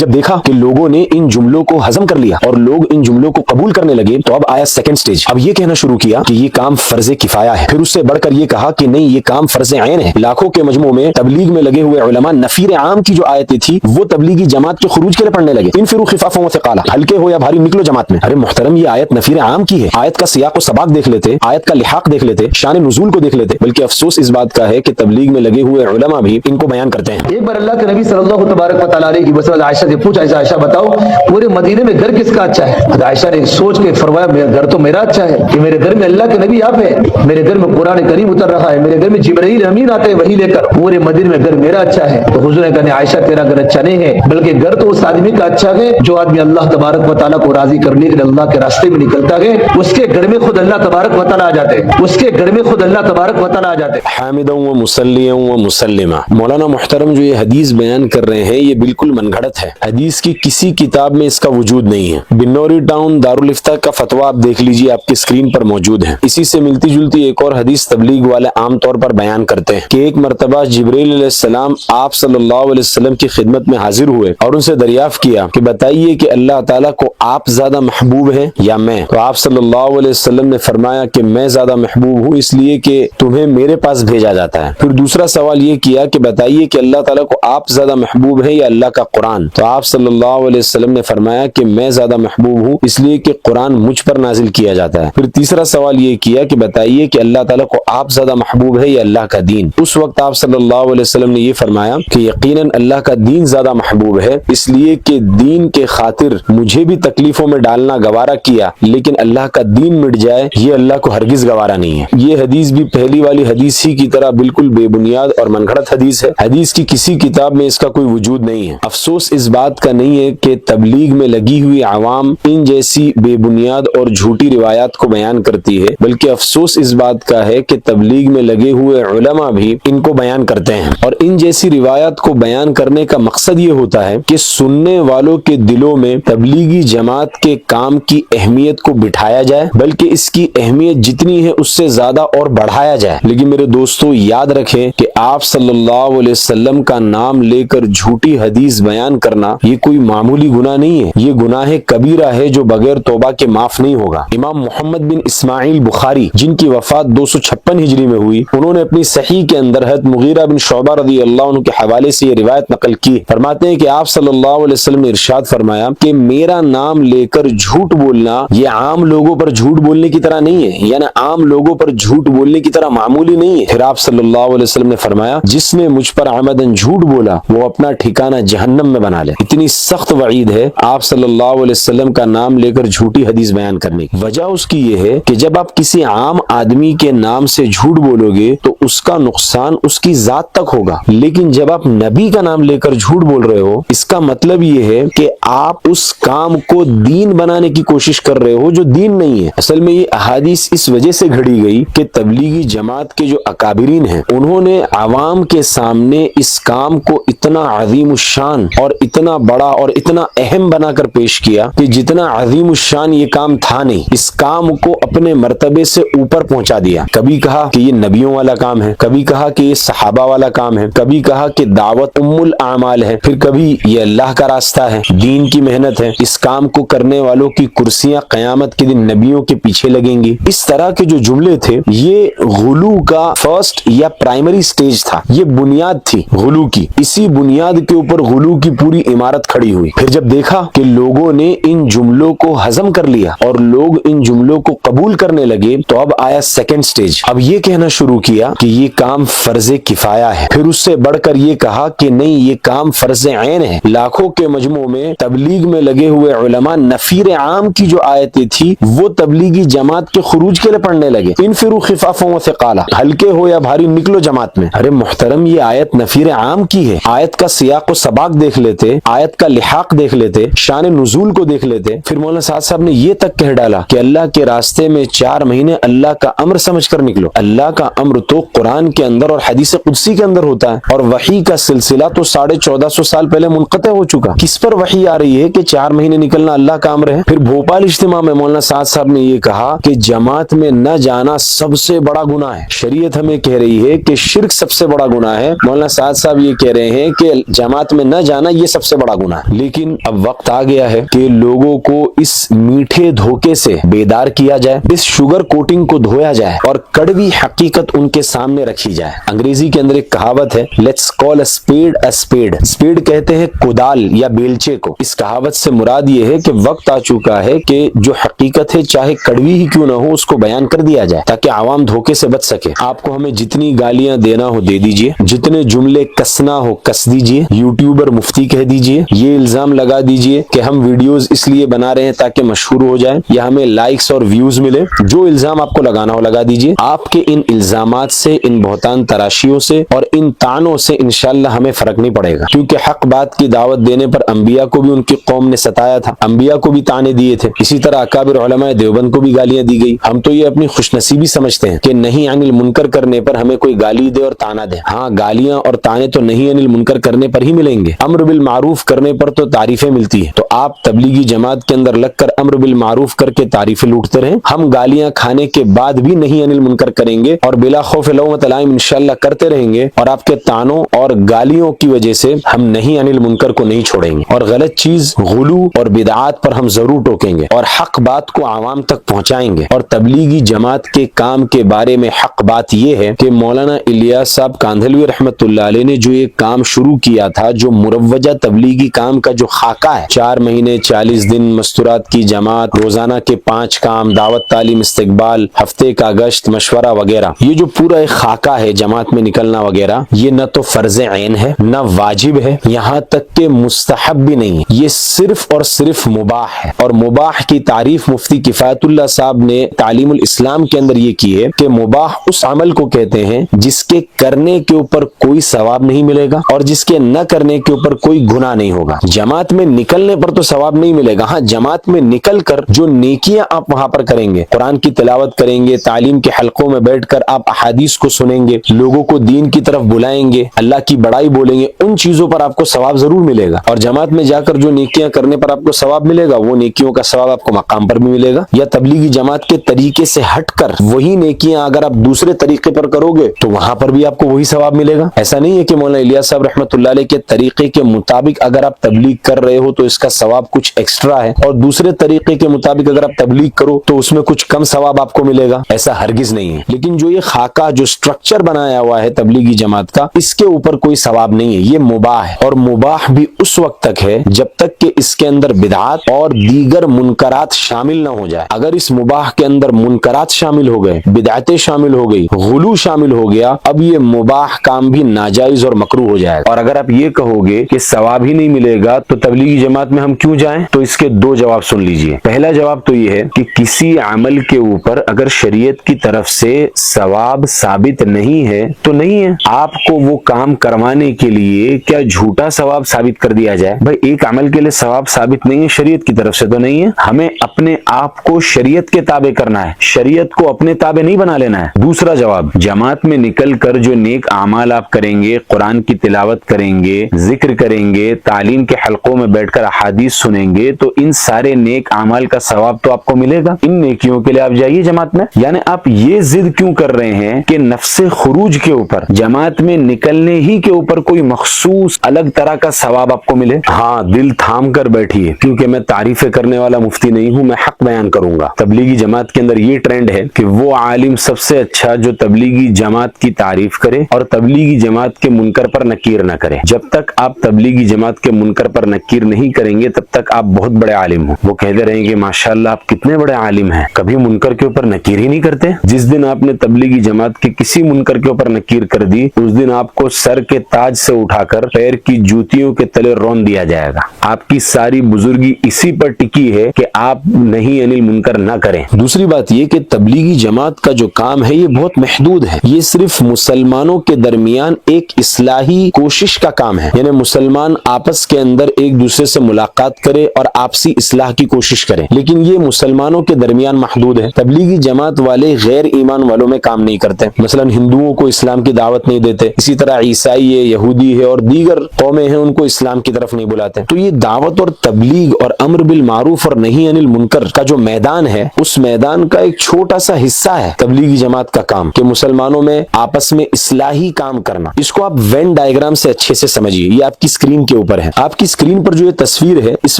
جب دیکھا کہ لوگوں نے ان جملوں کو ہضم کر لیا اور لوگ ان جملوں کو قبول کرنے لگے تو اب آیا سیکنڈ سٹیج. اب یہ کہنا شروع کیا کہ یہ کام فرض کفایہ ہے. پھر اس سے بڑھ کر یہ کہا کہ نہیں، یہ کام فرض عین ہے. لاکھوں کے مجموع میں تبلیغ میں لگے ہوئے علماء نفیر عام کی جو آیتیں تھی وہ تبلیغی جماعت کے خروج کے لیے پڑھنے لگے. انفروا خفافا وثقالا، ہلکے ہو یا بھاری نکلو جماعت میں. ارے محترم، یہ آیت نفیر عام کی ہے. آیت کا سیاق و سباق دیکھ لیتے، آیت کا لحاق دیکھ لیتے، شان نزول کو دیکھ لیتے. بلکہ افسوس اس بات کا ہے کہ تبلیغ میں لگے ہوئے علماء بھی ان کو بیان کرتے ہیں. ایک بار اللہ کے نبی صلی اللہ تبارک و تعالیٰ علیہ کی وسلم عائشہ سے پوچھا، عائشہ بتاؤ پورے مدینے میں گھر کس کا اچھا ہے؟ عائشہ نے سوچ کے فرمایا گھر تو میرا اچھا ہے کہ میرے گھر میں اللہ کے نبی آپ ہے، میرے گھر میں قرآن کریم اتر رہا ہے، میرے گھر میں جبرائیل امین آتے ہیں وہی لے کر. پورے مدینے میں گھر میرا اچھا ہے. تو حضور نے کہا عائشہ تیرا گھر اچھا نہیں ہے، بلکہ گھر تو اس آدمی کا اچھا ہے جو آدمی اللہ تبارک و تعالیٰ کو راضی کرنے کے لیے اللہ کے راستے میں نکلتا ہے. اس کے گھر میں خود اللہ تبارک و تعالیٰ آ جاتے ہیں، اس کے گھر میں خود اللہ تبارک و تعالیٰ آ جاتے ہیں. حامدا و مصلیا و مسلمہ. مولانا محترم جو یہ حدیث بیان کر رہے ہیں یہ بالکل من گھڑت ہے. حدیث کی کسی کتاب میں اس کا وجود نہیں ہے. بنوری ٹاؤن دارالفتہ کا فتویٰ آپ دیکھ لیجئے، آپ کی اسکرین پر موجود ہے. اسی سے ملتی جلتی ایک اور حدیث تبلیغ والے عام طور پر بیان کرتے ہیں کہ ایک مرتبہ جبرائیل علیہ السلام آپ صلی اللہ علیہ وسلم کی خدمت میں حاضر ہوئے اور ان سے دریافت کیا کہ بتائیے کہ اللہ تعالیٰ کو آپ زیادہ محبوب ہیں یا میں؟ تو آپ صلی اللہ علیہ وسلم نے فرمایا کہ میں زیادہ محبوب ہوں اس لیے کہ تمہیں میرے پاس بھیجا جاتا ہے. پھر دوسرا سوال یہ کیا کہ بتائیے کہ اللہ تعالیٰ کو آپ زیادہ محبوب ہیں یا اللہ کا قرآن؟ تو آپ صلی اللہ علیہ وسلم نے فرمایا کہ میں زیادہ محبوب ہوں اس لیے کہ قرآن مجھ پر نازل کیا جاتا ہے. پھر تیسرا سوال یہ کیا کہ بتائیے کہ اللہ تعالیٰ کو آپ زیادہ محبوب ہے یا اللہ کا دین؟ اس وقت آپ صلی اللہ علیہ وسلم نے یہ فرمایا کہ یقیناً اللہ کا دین زیادہ محبوب ہے اس لیے کہ دین کے خاطر مجھے بھی تکلیفوں میں ڈالنا گوارا کیا، لیکن اللہ کا دین مٹ جائے یہ اللہ کو ہرگز گوارا نہیں ہے. یہ حدیث بھی پہلی والی حدیث ہی کی طرح بالکل بے بنیاد اور من گھڑت حدیث ہے. حدیث کی کسی کتاب میں اس کا کوئی وجود نہیں ہے. افسوس اس بات کا نہیں ہے کہ تبلیغ میں لگی ہوئی عوام ان جیسی بے بنیاد اور جھوٹی روایات کو بیان کرتی ہے، بلکہ افسوس اس بات کا ہے کہ تبلیغ میں لگے ہوئے علماء بھی ان کو بیان کرتے ہیں. اور ان جیسی روایات کو بیان کرنے کا مقصد یہ ہوتا ہے کہ سننے والوں کے دلوں میں تبلیغی جماعت کے کام کی اہمیت کو بٹھایا جائے، بلکہ اس کی اہمیت جتنی ہے اس سے زیادہ اور بڑھایا جائے. لیکن میرے دوستو یاد رکھیں کہ آپ صلی اللہ علیہ وسلم کا نام لے کر جھوٹی حدیث بیان کرنا یہ کوئی معمولی گناہ نہیں ہے، یہ گناہ کبیرہ ہے جو بغیر توبہ کے معاف نہیں ہوگا. امام محمد بن اسماعیل بخاری جن کی وفات 256 ہجری میں ہوئی، انہوں نے اپنی صحیح کے اندر حضرت مغیرہ بن شعبہ رضی اللہ عنہ کے حوالے سے یہ روایت نقل کی. فرماتے ہیں کہ آپ صلی اللہ علیہ وسلم نے ارشاد فرمایا کہ میرا نام لے کر جھوٹ بولنا یہ عام لوگوں پر جھوٹ بولنے کی طرح نہیں ہے، یعنی عام لوگوں پر جھوٹ بولنے کی طرح معمولی نہیں ہے. پھر آپ صلی اللہ علیہ وسلم نے فرمایا جس نے مجھ پر عمدن جھوٹ بولا وہ اپنا ٹھکانہ جہنم میں بنا لے. اتنی سخت وعید ہے آپ صلی اللہ علیہ وسلم کا نام لے کر جھوٹی حدیث بیان کرنے کی. وجہ اس کی یہ ہے کہ جب آپ کسی عام آدمی کے نام سے جھوٹ بولو گے تو اس کا نقصان اس کی ذات تک ہوگا، لیکن جب آپ نبی کا نام لے کر جھوٹ بول رہے ہو اس کا مطلب یہ ہے کہ آپ اس کام کو دین بنانے کی کوشش کر رہے ہو جو دین نہیں ہے. اصل میں یہ احادیث اس وجہ سے گھڑی گئی کہ تبلیغی جماعت کے جو اکابرین ہیں انہوں نے عوام کے سامنے اس کام کو اتنا عظیم الشان اور اتنا بڑا اور اتنا اہم بنا کر پیش کیا کہ جتنا عظیم الشان یہ کام تھا نہیں، اس کام کو اپنے مرتبے سے اوپر پہنچا دیا. کبھی کہا کہ یہ نبیوں والا کام ہے، کبھی کہا کہ یہ صحابہ والا کام ہے، کبھی کہا کہ دعوت ام الاعمال ہے، پھر کبھی یہ اللہ کا راستہ ہے، دین کی محنت ہے، اس کام کو کرنے والوں کی کرسیاں قیامت کے دن نبیوں کے پیچھے لگیں گی. اس طرح کے جو جملے تھے یہ غلو کا فرسٹ یا پرائمری سٹیج تھا، یہ بنیاد تھی غلو کی. اسی بنیاد کے اوپر غلو کی پوری عمارت کھڑی ہوئی. پھر جب دیکھا کہ لوگوں نے ان جملوں کو ہضم کر لیا اور لوگ ان جملوں کو قبول کرنے لگے تو اب آیا سیکنڈ سٹیج. اب یہ کہنا شروع کیا کہ یہ کام فرض کفایہ ہے. پھر اس سے بڑھ کر یہ کہا کہ نہیں، یہ کام فرض عین ہے. لاکھوں کے مجموع میں تبلیغ میں لگے ہوئے علماء نفیر عام کی جو آیتیں تھی وہ تبلیغی جماعت کے خروج کے لیے پڑھنے لگے. انفروا خفافا وثقالا، ہلکے ہو یا بھاری نکلو جماعت میں. ارے محترم، یہ آیت نفیر عام کی ہے. آیت کا سیاق و سباق دیکھ لیتے، آیت کا لحاق دیکھ لیتے، شان نزول کو دیکھ لیتے. پھر مولانا سعد صاحب نے یہ تک کہہ ڈالا کہ اللہ کے راستے میں 4 مہینے اللہ کا امر سمجھ کر نکلو. اللہ کا امر تو قرآن کے اندر اور حدیث قدسی کے اندر ہوتا ہے، اور وحی کا سلسلہ تو 1450 سال پہلے منقطع ہو چکا. کس پر وحی آ رہی ہے کہ 4 مہینے نکلنا اللہ کا امر ہے؟ پھر بھوپال اجتماع میں مولانا سعد صاحب نے یہ کہا کہ جماعت میں نہ جانا سب سے بڑا گناہ ہے. شریعت ہمیں کہہ رہی ہے کہ شرک سب سے بڑا گناہ ہے. مولانا سعد صاحب یہ کہہ رہے ہیں کہ جماعت میں نہ جانا یہ سب سے بڑا گناہ ہے. لیکن اب وقت آ گیا ہے کہ لوگوں کو اس میٹھے دھوکے سے بیدار کیا جائے, اس شوگر کوٹنگ کو دھویا جائے اور کڑوی حقیقت ان کے سامنے رکھی جائے. انگریزی کے اندر ایک کہاوت ہے, let's call a speed a speed. Speed کہتے ہیں کدال یا بیلچے کو. اس کہاوت سے مراد یہ ہے کہ وقت آ چکا ہے کہ جو حقیقت ہے چاہے کڑوی ہی کیوں نہ ہو اس کو بیان کر دیا جائے تاکہ عوام دھوکے سے بچ سکے. آپ کو ہمیں جتنی گالیاں دینا ہو دے دیجئے, جتنے جملے کسنا ہو کس دیجئے, یوٹیوبر مفتی کہہ دیجئے, یہ الزام لگا دیجئے کہ ہم ویڈیوز اس لیے بنا رہے ہیں تاکہ مشہور ہو جائیں یا ہمیں لائکس اور ویوز ملے. جو الزام آپ کو لگانا ہو لگا دیجئے. آپ کے ان الزامات سے, ان بہتان تراشیوں سے اور ان طعنوں سے انشاءاللہ ہمیں فرق نہیں پڑے گا, کیونکہ حق بات کی دعوت دینے پر انبیاء کو بھی ان کی قوم نے ستایا تھا, انبیاء کو بھی طعنے دیے تھے. اسی طرح اکابر علماء دیوبند کو بھی گالیاں دی گئی. ہم تو یہ اپنی خوش نصیبی سمجھتے ہیں کہ نہیں عن المنکر کرنے پر ہمیں کوئی گالی دے اور طعنہ دے. ہاں, گالیاں اور طعنے تو نہیں عن المنکر کرنے پر ہی ملیں گے, امر بالمعروف کرنے پر تو تعریفیں ملتی ہیں. تو آپ تبلیغی جماعت کے اندر لگ کر امر بالمعروف کر کے تعریفیں لوٹتے رہیں, ہم گالیاں کھانے کے بعد بھی نہیں عن المنکر کریں گے اور بلا خوف لومۃ لائم انشاءاللہ کرتے رہیں گے. اور آپ کے طعنوں اور گالیوں کی وجہ سے ہم نہیں عن المنکر کو نہیں چھوڑیں گے, اور غلط چیز غلو اور بدعات پر ہم ضرور ٹوکیں گے اور حق بات کو عوام تک پہنچائیں گے. اور تبلیغی جماعت کے کام کے بارے میں حق بات یہ ہے کہ مولانا الیاس صاحب کاندھلوی رحمت اللہ علیہ نے جو ایک کام شروع کیا تھا, جو مروجہ تبلیغی کام کا جو خاکہ ہے, 4 مہینے 40 دن مستورات کی جماعت, روزانہ کے 5 کام, دعوت تعلیم استقبال, ہفتے کا گشت مشورہ وغیرہ, یہ جو پورا ایک خاکہ ہے جماعت میں نکلنا وغیرہ, یہ نہ تو فرض عین ہے, نہ واجب ہے, یہاں تک کہ مستحب بھی نہیں ہے, یہ صرف اور صرف مباح ہے. اور مباح کی تعریف مفتی کفایت اللہ صاحب نے تعلیم الاسلام کے اندر یہ کی ہے کہ مباح اس عمل کو کہتے ہیں جس کے کرنے کے اوپر کوئی ثواب نہیں ملے گا اور جس کے نہ کرنے کے اوپر کوئی گناہ نہیں ہوگا. جماعت میں نکلنے پر تو ثواب نہیں ملے گا, ہاں جماعت میں نکل کر جو نیکیاں آپ وہاں پر کریں گے, قرآن کی تلاوت کریں گے, تعلیم کے حلقوں میں بیٹھ کر آپ احادیث کو سنیں گے, لوگوں کو دین کی طرف بلائیں گے, اللہ کی بڑائی بولیں گے, ان چیزوں پر آپ کو ثواب ضرور ملے گا. اور جماعت میں جا کر جو نیکیاں کرنے پر آپ کو ثواب ملے گا, وہ نیکیوں کا ثواب آپ کو مقام پر بھی ملے گا. یا تبلیغی جماعت کے طریقے سے ہٹ کر وہی نیکیاں اگر آپ دوسرے طریقے پر کرو گے تو وہاں پر بھی آپ کو وہی ثواب ملے گا. ایسا نہیں ہے کہ مولانا الیاس صاحب رحمۃ اللہ علیہ کے طریقے کے مطابق اگر آپ تبلیغ کر رہے ہو تو اس کا ثواب کچھ ایکسٹرا ہے, اور دوسرے طریقے کے مطابق اگر آپ تبلیغ کرو تو اس میں کچھ کم ثواب آپ کو ملے گا. ایسا ہرگز نہیں ہے. لیکن جو یہ خاکہ, جو سٹرکچر بنایا ہوا ہے تبلیغی جماعت کا, اس کے اوپر کوئی ثواب نہیں ہے, یہ مباح ہے. اور مباح بھی اس وقت تک ہے جب تک کہ اس کے اندر بدعات اور دیگر منکرات شامل نہ ہو جائے. اگر اس مباح کے اندر منکرات شامل ہو گئے, بدعتیں شامل ہو گئی, غلو شامل ہو گیا, اب یہ مباح کام بھی ناجائز اور مکروہ ہو جائے گا. اور اگر آپ یہ کہو گے کہ ثواب ہی نہیں ملے گا تو تبلیغی جماعت میں ہم کیوں جائیں, تو اس کے 2 جواب سن لیجئے. پہلا جواب تو یہ ہے کہ کسی عمل کے اوپر اگر شریعت کی طرف سے ثواب ثابت نہیں ہے تو نہیں ہے. آپ کو وہ کام کروانے کے لیے کیا جھوٹا ثواب ثابت کر دیا جائے؟ بھائی ایک عمل کے لیے ثواب ثابت نہیں ہے, شریعت کی طرف سے تو نہیں ہے. ہمیں اپنے آپ کو شریعت کے تابع کرنا ہے, شریعت کو اپنے تابع نہیں بنا لینا ہے. دوسرا جواب, جماعت میں نکل کر جو نیک اعمال آپ کریں گے, قرآن کی تلاوت کریں گے, ذکر کریں گے, تعلیم کے حلقوں میں بیٹھ کر احادیث سنیں گے, تو ان سارے نیک اعمال کا ثواب تو آپ کو ملے گا. ان نیکیوں کے لیے آپ جائیے جماعت میں. یعنی آپ یہ ضد کیوں کر رہے ہیں کہ نفس خروج کے اوپر, جماعت میں نکلنے ہی کے اوپر کوئی مخصوص الگ طرح کا ثواب آپ کو ملے؟ ہاں, دل تھام کر بیٹھیے, کیونکہ میں تعریفیں کرنے والا مفتی نہیں ہوں, میں حق بیان کروں گا. تبلیغی جماعت کے اندر یہ ٹرینڈ ہے کہ وہ عالم سب سے اچھا جو تبلیغی جماعت کی تعریف کرے اور تبلیغی جماعت کے منکر پر نکیر نہ کرے. جب تک آپ تبلیغی جماعت کے منکر پر نکیر نہیں کریں گے تب تک آپ بہت بڑے عالم ہوں. وہ کہتے رہیں گے ماشاءاللہ آپ کتنے بڑے عالم ہیں, کبھی منکر کے اوپر نکیر ہی نہیں کرتے. جس دن آپ نے تبلیغی جماعت کے کسی منکر کے اوپر نکیر کر دی, اس دن آپ کو سر کے تاج سے اٹھا کر پیر کی جوتیوں کے تلے رون دیا جائے گا. آپ کی ساری بزرگی اسی پر ٹکی ہے کہ آپ نہیں انل منکر نہ کریں. دوسری بات یہ کہ تبلیغی جماعت کا جو کام ہے یہ بہت محدود ہے. یہ صرف مسلمانوں کے درمیان ایک اصلاحی کوشش کا کام ہے, یعنی مسلمان آپس کے اندر ایک دوسرے سے ملاقات کرے اور آپسی اصلاح کی کوشش کرے, لیکن یہ مسلمانوں کے درمیان محدود ہے. تبلیغی جماعت والے غیر ایمان والوں میں کام نہیں کرتے, مثلا ہندوؤں کو اسلام کی دعوت نہیں دیتے, اسی طرح عیسائی ہے, یہودی ہے اور دیگر قومیں ہیں, ان کو اسلام کی طرف نہیں بلاتے. تو یہ دعوت اور تبلیغ اور امر بالمعروف اور نہی عن المنکر کا جو میدان ہے, اس میدان کا ایک چھوٹا سا حصہ ہے تبلیغی جماعت کا کام, کہ مسلمانوں میں آپس میں اصلاحی کام کرنا، اس کو آپ وین ڈائیگرام سے اچھے سے سمجھیے. یہ آپ کی اسکرین کے اوپر ہے. آپ کی اسکرین پر جو یہ تصویر ہے اس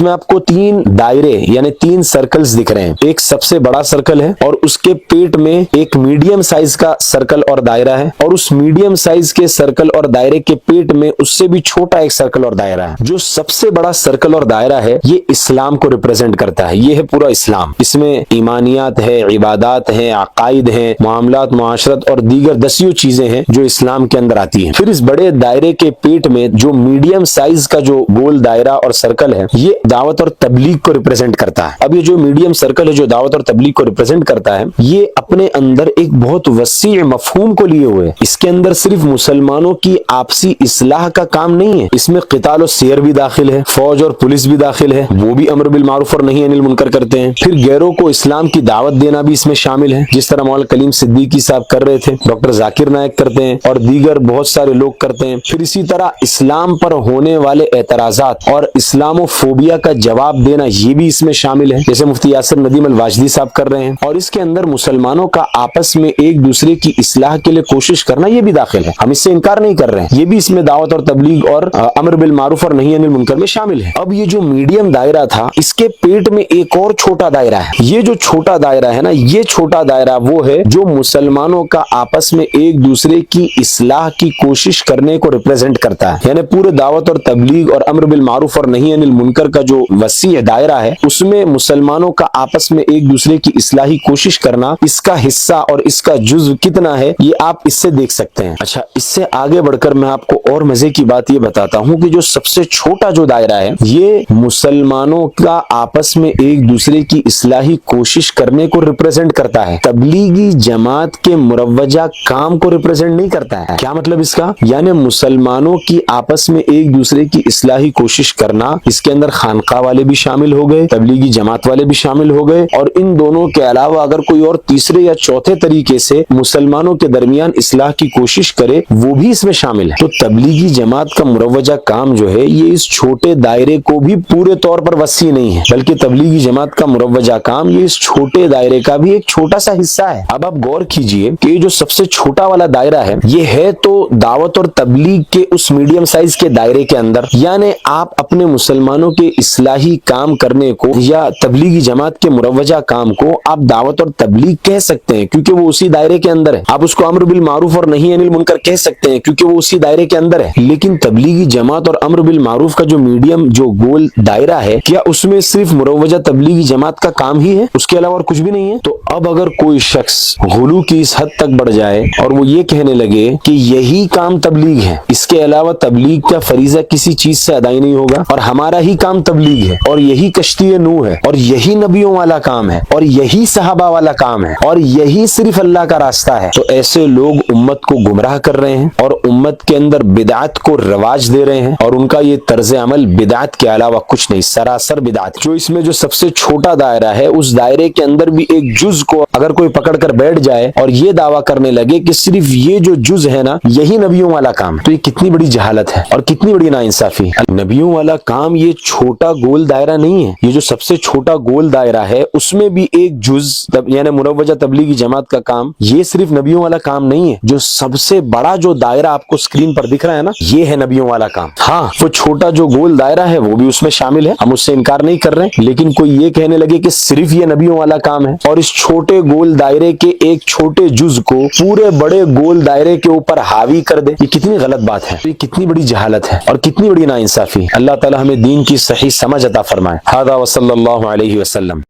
میں آپ کو 3 دائرے یعنی 3 سرکلز دکھ رہے ہیں. ایک سب سے بڑا سرکل ہے اور اس کے پیٹ میں ایک میڈیم سائز کا سرکل اور دائرہ ہے، اور اس میڈیم سائز کے سرکل اور دائرے کے پیٹ میں اس سے بھی چھوٹا ایک سرکل اور دائرہ ہے. جو سب سے بڑا سرکل اور دائرہ ہے یہ اسلام کو ریپرزینٹ کرتا ہے. یہ ہے پورا اسلام. اس میں ایمانیات ہے، عبادات ہیں، عقائد ہیں، معاملات، معاشرت اور دیگر دسیوں چیزیں ہیں جو اسلام کے اندر آتی ہیں. پھر اس بڑے دائرے کے پیٹ میں جو میڈیم سائز کا جو گول دائرہ اور سرکل ہے یہ دعوت اور تبلیغ کو ریپرزینٹ کرتا ہے. اب یہ جو میڈیم سرکل ہے جو دعوت اور تبلیغ کو ریپرزینٹ کرتا ہے یہ اپنے اندر ایک بہت وسیع مفہوم کو لیے ہوئے. اس کے اندر صرف مسلمانوں کی آپسی اصلاح کا کام نہیں ہے، اس میں قتال و سیر بھی داخل ہے، فوج اور پولیس بھی داخل ہے، وہ بھی امر بالمعروف اور نہی عن المنکر کرتے ہیں. پھر غیروں کو اسلام کی دعوت دینا بھی اس میں شامل ہے، جس طرح مولانا کلیم صدیقی صاحب کر رہے تھے، ڈاکٹر ذاکر نائک کرتے ہیں اور دیگر بہت سارے لوگ کرتے ہیں. پھر اسی طرح اسلام پر ہونے والے اعتراضات اور اسلامو فوبیا کا جواب دینا یہ بھی اس میں شامل ہے، جیسے مفتی یاسر ندیم الواجدی صاحب کر رہے ہیں. اور اس کے اندر مسلمانوں کا آپس میں ایک دوسرے کی اصلاح کے لیے کوشش کرنا یہ بھی داخل ہے. ہم اس سے انکار نہیں کر رہے ہیں، یہ بھی اس میں دعوت اور تبلیغ اور امر بالمعروف اور نہی عن المنکر میں شامل ہے. اب یہ جو میڈیم دائرہ تھا اس کے پیٹ میں ایک اور چھوٹا دائرہ ہے. یہ جو چھوٹا دائرہ ہے نا، یہ چھوٹا دائرہ وہ ہے جو مسلمانوں کا آپس میں ایک دوسرے کی اصلاح کی کوشش کرنے کو ریپرزینٹ کرتا ہے. یعنی پورے دعوت اور تبلیغ اور امر بالمعروف اور نہی عن المنکر کا جو وسیع دائرہ ہے اس میں مسلمانوں کا آپس میں ایک دوسرے کی اصلاحی کوشش کرنا، اس کا حصہ اور اس کا جزو کتنا ہے یہ آپ اس سے دیکھ سکتے ہیں. اچھا، اس سے آگے بڑھ کر میں آپ کو اور مزے کی بات یہ بتاتا ہوں کہ جو سب سے چھوٹا جو دائرہ ہے یہ مسلمانوں کا آپس میں ایک دوسرے کی اصلاحی کوشش کرنے کو ریپرزینٹ کرتا ہے، تبلیغی جماعت کے مروجہ کام کو ریپرزینٹ نہیں کرتا ہے. کیا مطلب اس کا؟ یعنی مسلمانوں کی آپس میں ایک دوسرے کی اصلاحی کوشش کرنا، اس کے اندر خانقاہ والے بھی شامل ہو گئے، تبلیغی جماعت والے بھی شامل ہو گئے، اور ان دونوں کے علاوہ اگر کوئی اور تیسرے یا چوتھے طریقے سے مسلمانوں کے درمیان اصلاح کی کوشش کرے وہ بھی اس میں شامل ہے. تو تبلیغی جماعت کا مروجہ کام جو ہے یہ اس چھوٹے دائرے کو بھی پورے طور پر وسیع نہیں ہے، بلکہ تبلیغی جماعت کا مروجہ کام یہ اس چھوٹے دائرے کا بھی ایک چھوٹا سا حصہ ہے. اب آپ غور کیجئے کہ یہ جو سب سے چھوٹا والا دائرہ ہے یہ ہے تو دعوت اور تبلیغ کے اس میڈیم سائز کے دائرے کے اندر. یعنی آپ اپنے مسلمانوں کے اصلاحی کام کرنے کو یا تبلیغی جماعت کے مروجہ کام کو آپ دعوت اور تبلیغ کہہ سکتے ہیں کیونکہ وہ اسی دائرے کے اندر ہے. آپ اس کو امر بالمعروف اور نہی عن المنکر کہہ سکتے ہیں کیونکہ وہ اسی دائرے کے اندر ہے. لیکن تبلیغی جماعت اور امر بالمعروف کا جو میڈیم جو گول دائرہ ہے کیا اس میں صرف مروجہ تبلیغی جماعت کا کام ہی ہے، اس کے علاوہ اور کچھ بھی نہیں ہے؟ تو اب اگر کوئی شخص غلو کی اس حد تک بڑھ جائے اور وہ یہ کہنے لگے کہ یہی کام تبلیغ ہے، اس کے علاوہ تبلیغ کا فریضہ کسی چیز سے ادا نہیں ہوگا اور ہمارا ہی کام تبلیغ ہے اور یہی کشتی نوح ہے اور یہی نبیوں والا کام ہے اور یہی صحابہ والا کام ہے اور یہی صرف اللہ کا راستہ ہے، تو ایسے لوگ امت کو گمراہ کر رہے ہیں اور امت کے اندر بدعت کو رواج دے رہے ہیں، اور ان کا یہ طرز عمل بدعت کے علاوہ کچھ نہیں، سراسر بدعت. جو اس میں جو سب سے چھوٹا دائرہ ہے اس دائرے کے اندر بھی ایک جز کو اگر کوئی پکڑ کر بیٹھ جائے اور یہ دعویٰ کرنے لگے کہ صرف یہ جو جز ہے نا یہی نبیوں والا کام، تو یہ کتنی بڑی جہالت ہے اور کتنی بڑی ناانصافی. نبیوں والا کام یہ چھوٹا گول دائرہ نہیں ہے، یہ جو سب سے چھوٹا گول دائرہ ہے اس میں بھی ایک جز یعنی مروجہ تبلیغی جماعت کا کام یہ صرف نبیوں والا کام نہیں ہے. جو سب سے بڑا جو دائرہ آپ کو اسکرین پر دکھ رہا ہے نا یہ ہے نبیوں والا کام. ہاں، وہ چھوٹا جو گول دائرہ ہے وہ بھی اس میں شامل ہے، ہم اس سے انکار نہیں کر رہے، لیکن کوئی یہ کہنے لگے کہ صرف یہ نبیوں والا کام ہے اور اس چھوٹے گول دائرے کے ایک چھوٹے جز کو پورے بڑے گول دائرے کے اوپر حاوی کر دے، یہ کتنی غلط بات ہے، یہ کتنی بڑی جہالت ہے اور کتنی بڑی ناانصافی. اللہ تعالی ہمیں دین کی صحیح سمجھ عطا فرمائے. ھذا وصلی اللہ علیہ وسلم.